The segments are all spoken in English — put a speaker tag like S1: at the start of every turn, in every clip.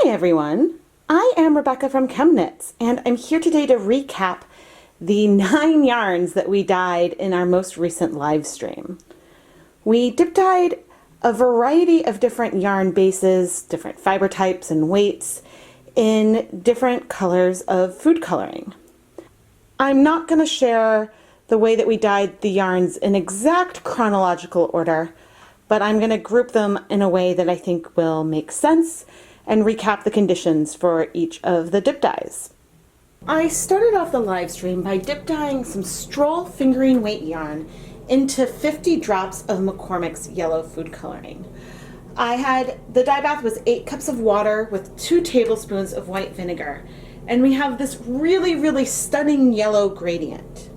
S1: Hi everyone, I am Rebecca from ChemKnits, and I'm here today to recap the 9 yarns that we dyed in our most recent live stream. We dip dyed a variety of different yarn bases, different fiber types and weights, in different colors of food coloring. I'm not going to share the way that we dyed the yarns in exact chronological order, but I'm going to group them in a way that I think will make sense and recap the conditions for each of the dip dyes. I started off the live stream by dip dyeing some Stroll fingering weight yarn into 50 drops of McCormick's yellow food coloring. The dye bath was 8 cups of water with 2 tablespoons of white vinegar, and we have this really stunning yellow gradient.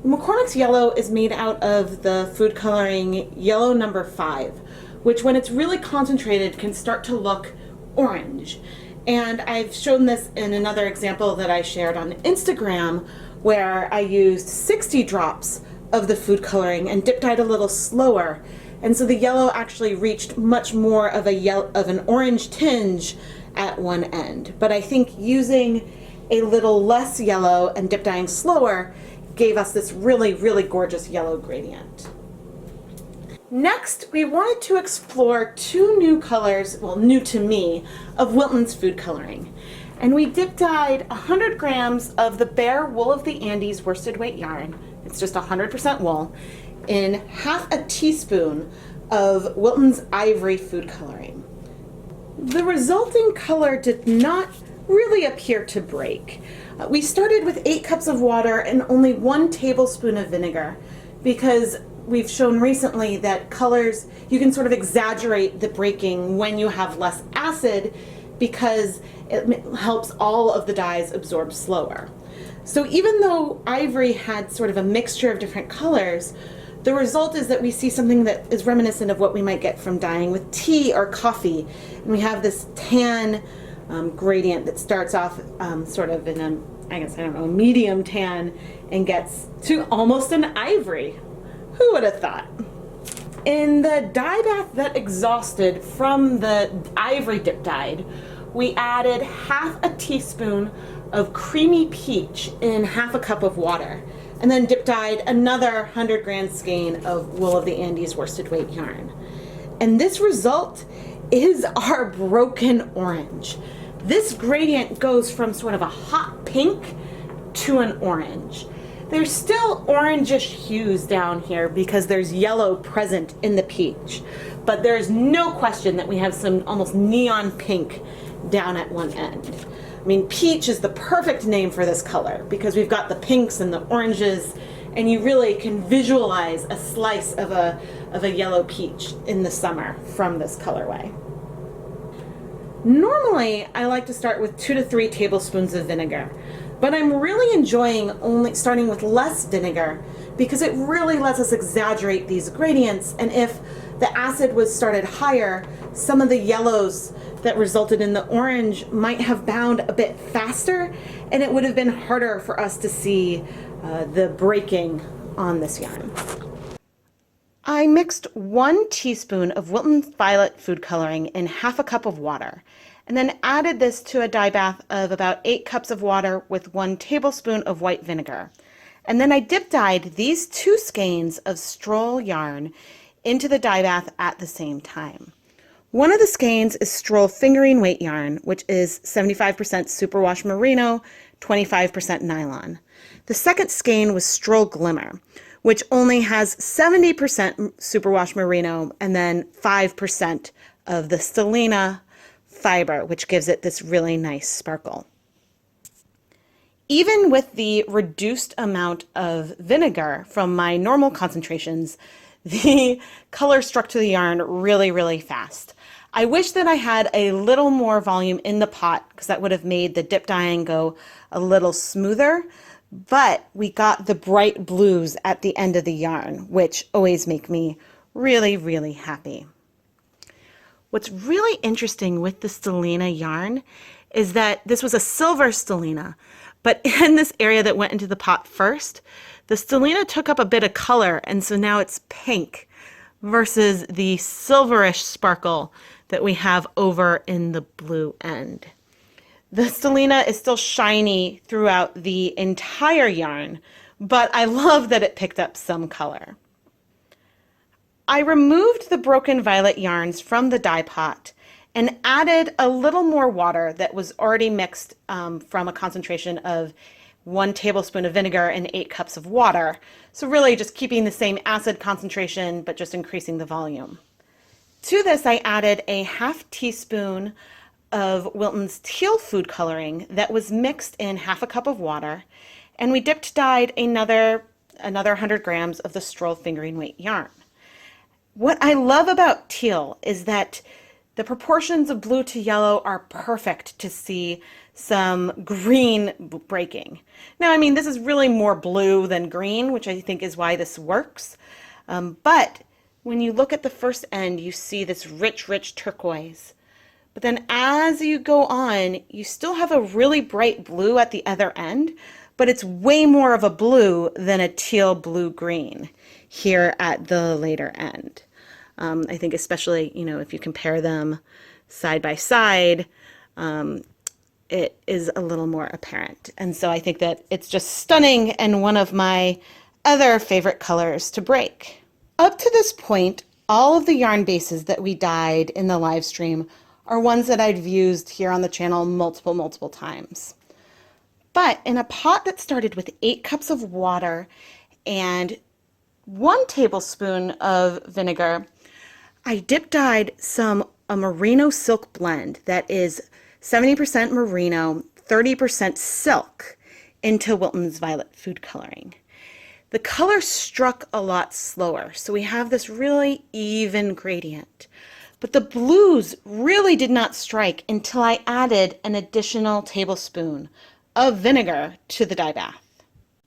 S1: McCormick's yellow is made out of the food coloring yellow number 5, which when it's really concentrated can start to look orange. And I've shown this in another example that I shared on Instagram, where I used 60 drops of the food coloring and dip dyed a little slower, and so the yellow actually reached much more of an orange tinge at one end. But I think using a little less yellow and dip dyeing slower gave us this really gorgeous yellow gradient. Next, we wanted to explore 2 new colors, well, new to me, of Wilton's food coloring. And we dip dyed 100 grams of the Bare Wool of the Andes worsted weight yarn, it's just 100% wool, in half a teaspoon of Wilton's Ivory food coloring. The resulting color did not really appear to break. We started with 8 cups of water and only 1 tablespoon of vinegar, because we've shown recently that colors, you can sort of exaggerate the breaking when you have less acid because it helps all of the dyes absorb slower. So even though Ivory had sort of a mixture of different colors, the result is that we see something that is reminiscent of what we might get from dyeing with tea or coffee. And we have this tan gradient that starts off sort of in a medium tan and gets to almost an ivory. Who would have thought? In the dye bath that exhausted from the ivory dip dyed, we added half a teaspoon of creamy peach in half a cup of water, and then dip dyed another 100-gram skein of Wool of the Andes worsted weight yarn. And this result is our broken orange. This gradient goes from sort of a hot pink to an orange. There's still orangish hues down here because there's yellow present in the peach, but there's no question that we have some almost neon pink down at one end. I mean, peach is the perfect name for this color because we've got the pinks and the oranges, and you really can visualize a slice of a yellow peach in the summer from this colorway. Normally, I like to start with 2 to 3 tablespoons of vinegar, but I'm really enjoying only starting with less vinegar because it really lets us exaggerate these gradients, and if the acid was started higher, some of the yellows that resulted in the orange might have bound a bit faster, and it would have been harder for us to see the breaking on this yarn. I mixed 1 teaspoon of Wilton's Violet food coloring in half a cup of water, and then added this to a dye bath of about 8 cups of water with 1 tablespoon of white vinegar. And then I dip dyed these 2 skeins of Stroll yarn into the dye bath at the same time. One of the skeins is Stroll fingering weight yarn, which is 75% superwash merino, 25% nylon. The second skein was Stroll Glimmer, which only has 70% superwash merino and then 5% of the stellina fiber, which gives it this really nice sparkle. Even with the reduced amount of vinegar from my normal concentrations, the color struck to the yarn really fast. I wish that I had a little more volume in the pot because that would have made the dip dyeing go a little smoother, but we got the bright blues at the end of the yarn, which always make me really happy. What's really interesting with the stellina yarn is that this was a silver stellina, but in this area that went into the pot first, the stellina took up a bit of color, and so now it's pink versus the silverish sparkle that we have over in the blue end. The stellina is still shiny throughout the entire yarn, but I love that it picked up some color. I removed the broken violet yarns from the dye pot and added a little more water that was already mixed from a concentration of 1 tablespoon of vinegar and 8 cups of water. So really just keeping the same acid concentration, but just increasing the volume. To this, I added a ½ teaspoon of Wilton's teal food coloring that was mixed in ½ cup of water, and we dyed another 100 grams of the Stroll fingering weight yarn. What I love about teal is that the proportions of blue to yellow are perfect to see some green breaking. Now, I mean, this is really more blue than green, which I think is why this works. But when you look at the first end, you see this rich, rich turquoise. But then as you go on, you still have a really bright blue at the other end, but it's way more of a blue than a teal blue-green here at the later end. I think especially, if you compare them side by side, it is a little more apparent. And so I think that it's just stunning and one of my other favorite colors to break. Up to this point, all of the yarn bases that we dyed in the live stream are ones that I've used here on the channel multiple times. But in a pot that started with 8 cups of water and 1 tablespoon of vinegar, I dyed a merino silk blend that is 70% merino, 30% silk into Wilton's violet food coloring. The color struck a lot slower, so we have this really even gradient. But the blues really did not strike until I added an additional tablespoon of vinegar to the dye bath.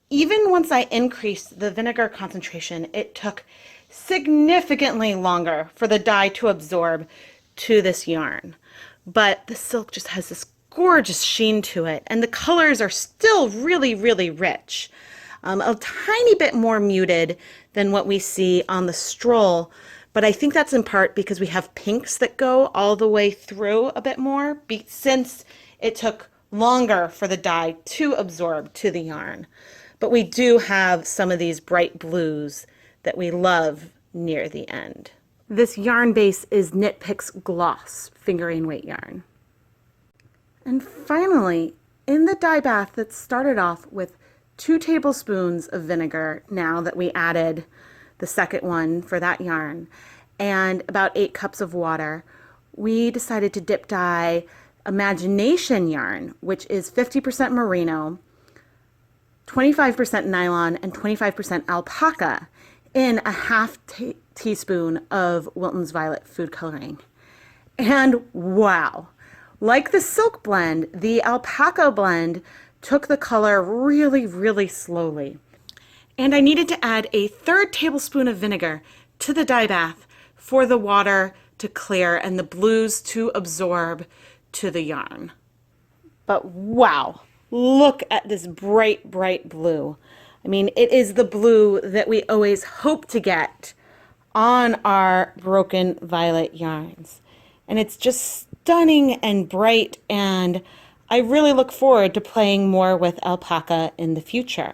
S1: Even once I increased the vinegar concentration, it took significantly longer for the dye to absorb to this yarn. But the silk just has this gorgeous sheen to it, and the colors are still really, really rich. A tiny bit more muted than what we see on the Stroll, but I think that's in part because we have pinks that go all the way through a bit more, since it took longer for the dye to absorb to the yarn. But we do have some of these bright blues that we love near the end. This yarn base is Knit Picks Gloss fingering weight yarn. And finally, in the dye bath that started off with 2 tablespoons of vinegar, now that we added the second one for that yarn, and about 8 cups of water, we decided to dye Imagination yarn, which is 50% merino, 25% nylon, and 25% alpaca in a ½ teaspoon of Wilton's violet food coloring. And wow, like the silk blend, the alpaca blend took the color really, really slowly. And I needed to add a 1/3 tablespoon of vinegar to the dye bath for the water to clear and the blues to absorb to the yarn. But wow, look at this bright, bright blue. I mean, it is the blue that we always hope to get on our broken violet yarns. And it's just stunning and bright, and I really look forward to playing more with alpaca in the future.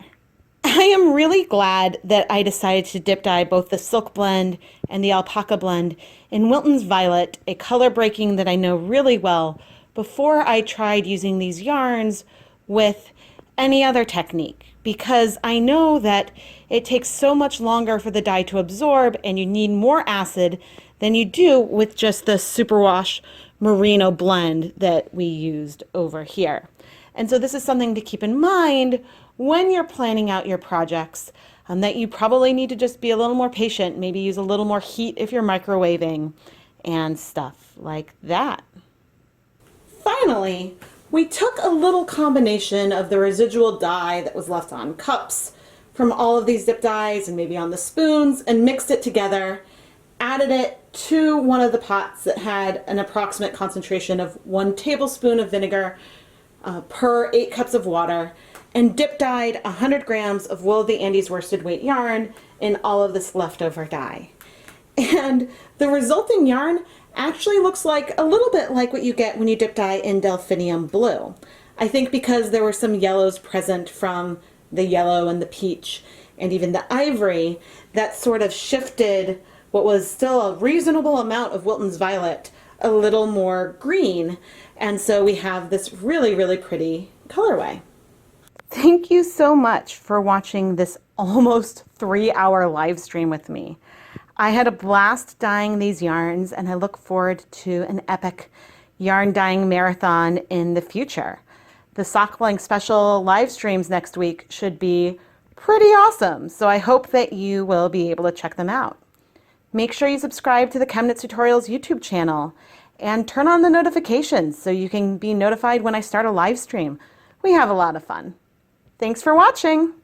S1: I am really glad that I decided to dye both the silk blend and the alpaca blend in Wilton's Violet, a color breaking that I know really well, before I tried using these yarns with any other technique, because I know that it takes so much longer for the dye to absorb and you need more acid than you do with just the superwash merino blend that we used over here. And so this is something to keep in mind when you're planning out your projects, that you probably need to just be a little more patient, maybe use a little more heat if you're microwaving and stuff like that. Finally, we took a little combination of the residual dye that was left on cups from all of these dip dyes and maybe on the spoons and mixed it together, added it to one of the pots that had an approximate concentration of 1 tablespoon of vinegar per 8 cups of water, and dip dyed 100 grams of Wool of the Andes worsted weight yarn in all of this leftover dye. And the resulting yarn actually looks like a little bit like what you get when you dip dye in delphinium blue. I think because there were some yellows present from the yellow and the peach and even the ivory, that sort of shifted what was still a reasonable amount of Wilton's violet a little more green. And so we have this really, really pretty colorway. Thank you so much for watching this almost 3-hour live stream with me. I had a blast dyeing these yarns, and I look forward to an epic yarn dyeing marathon in the future. The Sock Blank special live streams next week should be pretty awesome, so I hope that you will be able to check them out. Make sure you subscribe to the ChemKnits Tutorials YouTube channel and turn on the notifications so you can be notified when I start a live stream. We have a lot of fun. Thanks for watching!